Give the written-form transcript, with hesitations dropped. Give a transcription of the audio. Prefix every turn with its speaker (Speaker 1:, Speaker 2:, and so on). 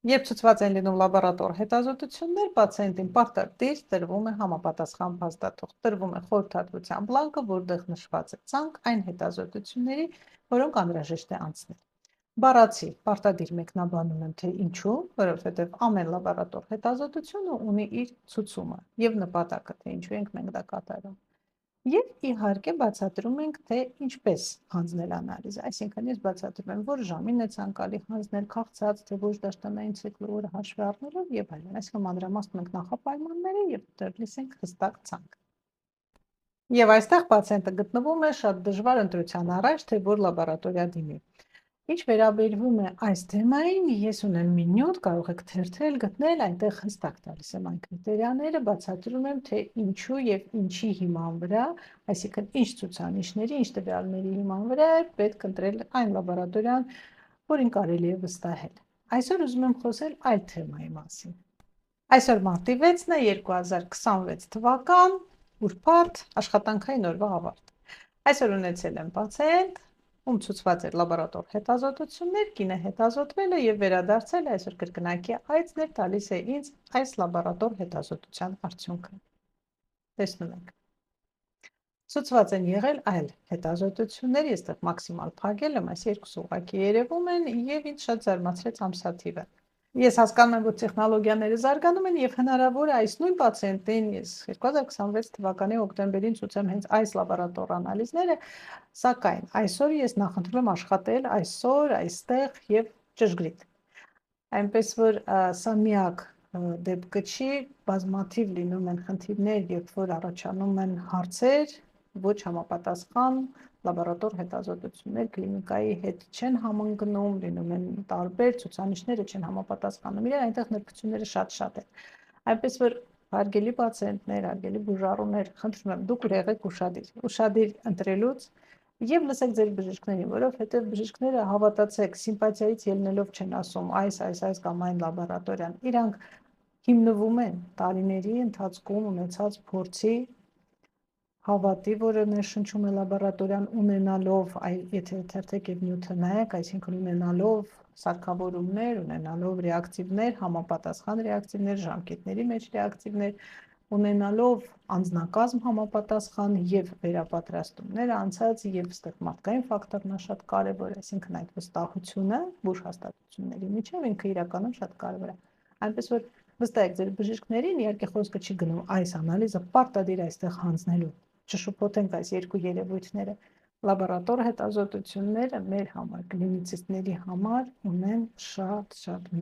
Speaker 1: Երբ ցուցված են լինում լաբորատոր հետազոտություններ, պացիենտին պարտադիր տրվում է համապատասխան փաստաթուղթ, տրվում է խորհրդատվության բլանկը, որտեղ նշված է ցանկ այն հետազոտությունների, որոնք անհրաժեշտ է անցնել։ Բառացի պարտադիր մեկնաբանում եմ, թե ինչու, որովհետև ամեն լաբորատոր հետազոտությունը ունի իր ցուցումը եւ նպատակը, թե ինչու ենք մենք դա կատարում։ Եվ իհարկե բացատրում ենք, թե ինչպես հանձնել անալիզը, այսինքն ես բացատրում եմ, որ ժամին է ցանկալի հանձնել, քաղցած, թե ոչ դաշտանային ցիկլը հաշվի առնելով եւ այլն, այսինքն մանրամասնում ենք նախապայմանները եւ տրվիս ենք հստակ ցանկ։ Եվ այստեղ պացիենտը գտնվում է շատ դժվար ընտրության առաջ, թե որ լաբորատորիա դիմի։ Ինչ վերաբերվում է այս թեմային, ես ունեմ մի նյութ, կարող եք թերթել, գտնել, այնտեղ հստակ տալիս եմ այն կրիտերիաները, բացատրում եմ, թե ինչու եւ ինչի հիման վրա, այսինքն ինչ ցուցանիշների, ինչ տվյալների հիման վրա է պետք ընտրել այն լաբորատորիան, որին կարելի է վստահել։ Այսօր ուզում եմ խոսել այլ թեմայի մասին։ Այսօր մարտի 6-ն է 2026 թվական, ուրբաթ, աշխատանքային օրվա ավարտ։ Այսօր ունեցել եմ պացիենտ, ում ցուցված էր լաբորատոր հետազոտություններ, կինը հետազոտվել է եւ վերադարձել է, այսօր կրկնակի այցն էր, տալիս է ինձ այս լաբորատոր հետազոտության արդյունքը։ Տեսնում եք։ Ցուցված են եղել այլ հետազոտություններ, ես այդտեղ մաքսիմալ փակել եմ, այս երկուս ուղղակի երևում են եւ ինձ շատ զարմացրեց ամսաթիվը։ Ես հասկանում եմ, որ տեխնոլոգիաները զարգանում են եւ հնարավոր է այս նույն պացիենտին ես 2026 թվականի հոկտեմբերին ցուցեմ հենց այս լաբորատոր անալիզները, սակայն այսօր ես նախընտրում եմ աշխատել այսօր, այստեղ եւ ճշգրիտ։ Այնպես որ սա միակ դեպքը չի, բազմաթիվ լինում են խնդիրներ, երբ որ առաջանում են հարցեր, ոչ համապատասխան լաբորատոր հետազոտություններ կլինիկայի հետ չեն համընկնում, լինում են տարբեր ցուցանիշները չեն համապատասխանում իրար, այնտեղ նրբությունները շատ են։ Այնպես որ հարգելի պացիենտներ, հարգելի բուժառուներ, խնդրում եմ, դուք եղեք ուշադիր ընտրելուց եւ լսեք ձեր բժիշկներին, որովհետեւ բժիշկները հավատացեք, սիմպաթիայից ելնելով չեն ասում այս կամ այն լաբորատորիան, իրանք հիմնվում են տարիների ընթացքում ունեցած փորձի հավատի, որը ներշնչում է լաբորատորիան ունենալով, եթե թերթեք եւ նյութը նայեք, այսինքն ունենալով սարքավորումներ, ունենալով ռեակտիվներ, համապատասխան ռեակտիվներ, ժամկետների մեջ ռեակտիվներ, ունենալով անձնակազմ համապատասխան եւ վերապատրաստումներ անցած եւ ստեղ մարդկային ֆակտորն է շատ կարեւոր, այսինքն այդ վստահությունը բուժ հաստատությունների միջեւ ինքը իրականում շատ կարեւոր է։ Այնպես որ վստահեք ձեր բժիշկներին, իհարկե խոսքը չի գնում այս անալիզը պարտադիր այստեղ հանձնելու չշփոթենք այս երկու երևույթները։ Լաբորատոր հետազոտությունները մեր համար, կլինիցիստների համար ունեն շատ